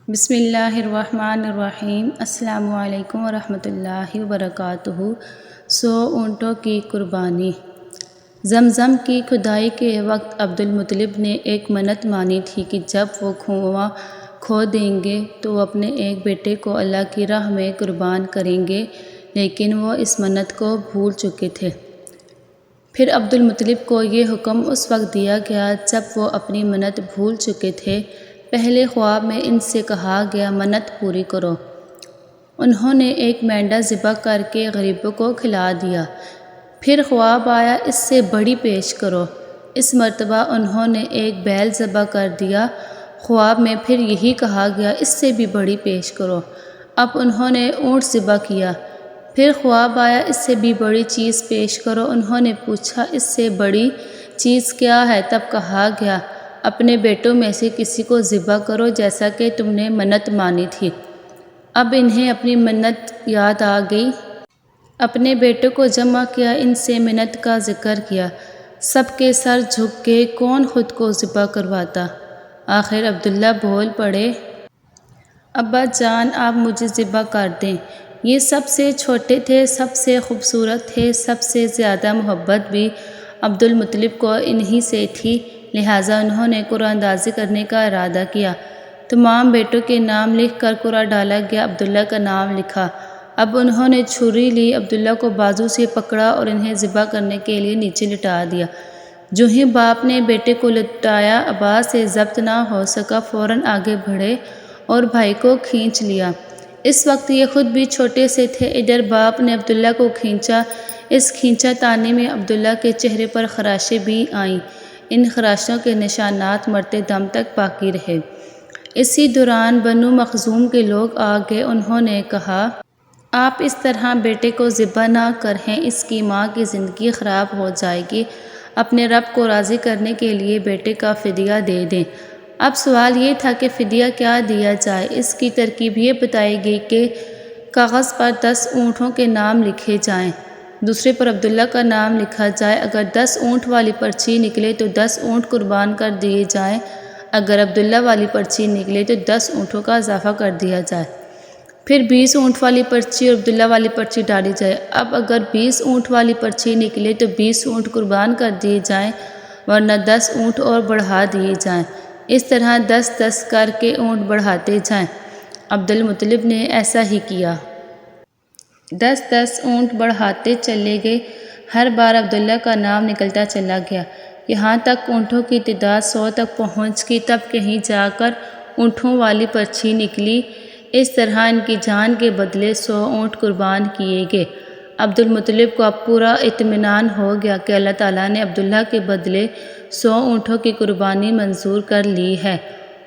بسم اللہ الرحمن الرحیم۔ السلام علیکم ورحمۃ اللہ وبرکاتہ۔ 100 اونٹوں کی قربانی۔ زمزم کی کھدائی کے وقت عبدالمطلب نے ایک منت مانی تھی کہ جب وہ کنواں کھود دیں گے تو وہ اپنے ایک بیٹے کو اللہ کی راہ میں قربان کریں گے، لیکن وہ اس منت کو بھول چکے تھے۔ پھر عبدالمطلب کو یہ حکم اس وقت دیا گیا جب وہ اپنی منت بھول چکے تھے۔ پہلے خواب میں ان سے کہا گیا منت پوری کرو۔ انہوں نے ایک مینڈا ذبح کر کے غریبوں کو کھلا دیا۔ پھر خواب آیا اس سے بڑی پیش کرو۔ اس مرتبہ انہوں نے ایک بیل ذبح کر دیا۔ خواب میں پھر یہی کہا گیا اس سے بھی بڑی پیش کرو۔ اب انہوں نے اونٹ ذبح کیا۔ پھر خواب آیا اس سے بھی بڑی چیز پیش کرو۔ انہوں نے پوچھا اس سے بڑی چیز کیا ہے؟ تب کہا گیا اپنے بیٹوں میں سے کسی کو ذبح کرو جیسا کہ تم نے منت مانی تھی۔ اب انہیں اپنی منت یاد آ گئی۔ اپنے بیٹوں کو جمع کیا، ان سے منت کا ذکر کیا۔ سب کے سر جھک گئے، کون خود کو ذبح کرواتا؟ آخر عبداللہ بول پڑے، ابا جان آپ مجھے ذبح کر دیں۔ یہ سب سے چھوٹے تھے، سب سے خوبصورت تھے، سب سے زیادہ محبت بھی عبدالمطلب کو انہی سے تھی، لہٰذا انہوں نے قرعہ اندازی کرنے کا ارادہ کیا۔ تمام بیٹوں کے نام لکھ کر قرعہ ڈالا گیا۔ عبداللہ کا نام لکھا۔ اب انہوں نے چھری لی، عبداللہ کو بازو سے پکڑا اور انہیں ذبح کرنے کے لیے نیچے لٹا دیا۔ جو ہی باپ نے بیٹے کو لٹایا، ابا سے ضبط نہ ہو سکا، فوراً آگے بڑھے اور بھائی کو کھینچ لیا۔ اس وقت یہ خود بھی چھوٹے سے تھے۔ ادھر باپ نے عبداللہ کو کھینچا۔ اس کھینچا تانی میں عبداللہ کے چہرے پر خراشیں بھی آئیں۔ ان خراشوں کے نشانات مرتے دم تک باقی رہے۔ اسی دوران بنو مخزوم کے لوگ آ گئے۔ انہوں نے کہا آپ اس طرح بیٹے کو ذبح نہ کریں، اس کی ماں کی زندگی خراب ہو جائے گی۔ اپنے رب کو راضی کرنے کے لیے بیٹے کا فدیہ دے دیں۔ اب سوال یہ تھا کہ فدیہ کیا دیا جائے؟ اس کی ترکیب یہ بتائی گئی کہ کاغذ پر 10 اونٹوں کے نام لکھے جائیں، دوسرے پر عبداللہ کا نام لکھا جائے۔ اگر 10 اونٹ والی پرچی نکلے تو 10 اونٹ قربان کر دیے جائیں، اگر عبداللہ والی پرچی نکلے تو 10 اونٹوں کا اضافہ کر دیا جائے۔ پھر 20 اونٹ والی پرچی اور عبداللہ والی پرچی ڈالی جائے۔ اب اگر 20 اونٹ والی پرچی نکلے تو 20 اونٹ قربان کر دیے جائیں، ورنہ 10 اونٹ اور بڑھا دیے جائیں۔ اس طرح 10-10 کر کے اونٹ بڑھاتے جائیں۔ عبدالمطلب نے ایسا ہی کیا۔ 10-10 اونٹ بڑھاتے چلے گئے۔ ہر بار عبداللہ کا نام نکلتا چلا گیا، یہاں تک اونٹوں کی تعداد 100 تک پہنچ گئی۔ تب کہیں جا کر اونٹوں والی پرچی نکلی۔ اس طرح ان کی جان کے بدلے 100 اونٹ قربان کیے گئے۔ عبدالمطلب کو اب پورا اطمینان ہو گیا کہ اللہ تعالیٰ نے عبداللہ کے بدلے 100 اونٹوں کی قربانی منظور کر لی ہے۔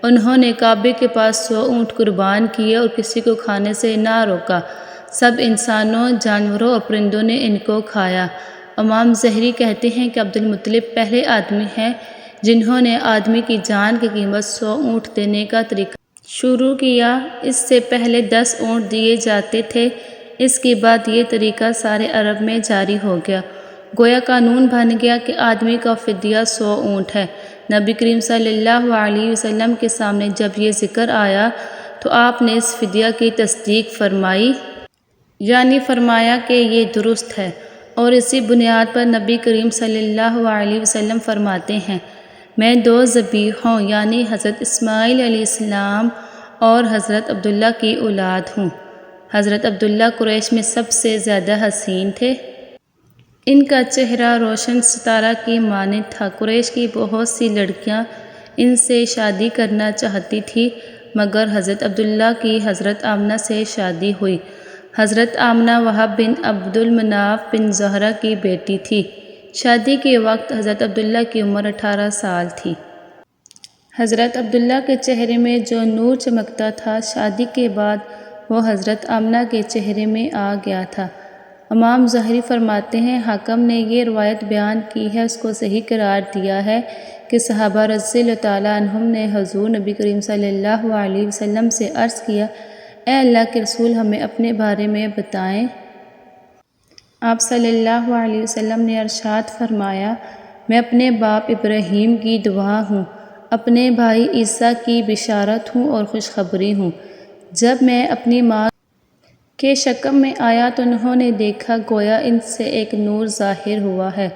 انہوں نے کعبے کے پاس 100 اونٹ قربان کیے اور کسی کو کھانے سے نہ روکا۔ سب انسانوں، جانوروں اور پرندوں نے ان کو کھایا۔ امام ظہری کہتے ہیں کہ عبدالمطلب پہلے آدمی ہیں جنہوں نے آدمی کی جان کی قیمت 100 اونٹ دینے کا طریقہ شروع کیا۔ اس سے پہلے 10 اونٹ دیے جاتے تھے۔ اس کے بعد یہ طریقہ سارے عرب میں جاری ہو گیا۔ گویا قانون بن گیا کہ آدمی کا فدیہ 100 اونٹ ہے۔ نبی کریم صلی اللہ علیہ وسلم کے سامنے جب یہ ذکر آیا تو آپ نے اس فدیہ کی تصدیق فرمائی، یعنی فرمایا کہ یہ درست ہے، اور اسی بنیاد پر نبی کریم صلی اللہ علیہ وسلم فرماتے ہیں میں 2 ذبیحوں یعنی حضرت اسماعیل علیہ السلام اور حضرت عبداللہ کی اولاد ہوں۔ حضرت عبداللہ قریش میں سب سے زیادہ حسین تھے۔ ان کا چہرہ روشن ستارہ کی مانند تھا۔ قریش کی بہت سی لڑکیاں ان سے شادی کرنا چاہتی تھیں، مگر حضرت عبداللہ کی حضرت آمنہ سے شادی ہوئی۔ حضرت آمنہ وہب بن عبد المناف بن زہرہ کی بیٹی تھی۔ شادی کے وقت حضرت عبداللہ کی عمر 18 سال تھی۔ حضرت عبداللہ کے چہرے میں جو نور چمکتا تھا، شادی کے بعد وہ حضرت آمنہ کے چہرے میں آ گیا تھا۔ امام ظہری فرماتے ہیں حاکم نے یہ روایت بیان کی ہے، اس کو صحیح قرار دیا ہے کہ صحابہ رضی اللہ تعالیٰ عنہم نے حضور نبی کریم صلی اللہ علیہ وسلم سے عرض کیا اے اللہ کے رسول ہمیں اپنے بارے میں بتائیں۔ آپ صلی اللہ علیہ وسلم نے ارشاد فرمایا میں اپنے باپ ابراہیم کی دعا ہوں، اپنے بھائی عیسیٰ کی بشارت ہوں اور خوشخبری ہوں۔ جب میں اپنی ماں کے شکم میں آیا تو انہوں نے دیکھا گویا ان سے ایک نور ظاہر ہوا ہے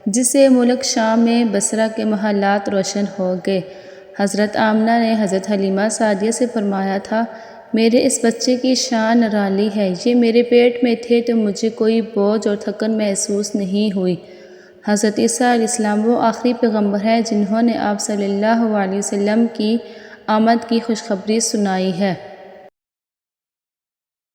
جس سے ملک شام میں بصرہ کے محلات روشن ہو گئے۔ حضرت آمنہ نے حضرت حلیمہ سعدیہ سے فرمایا تھا، میرے اس بچے کی شان نرالی ہے، یہ میرے پیٹ میں تھے تو مجھے کوئی بوجھ اور تھکن محسوس نہیں ہوئی۔ حضرت عیسیٰ علیہ السلام وہ آخری پیغمبر ہیں جنہوں نے آپ صلی اللہ علیہ وسلم کی آمد کی خوشخبری سنائی ہے۔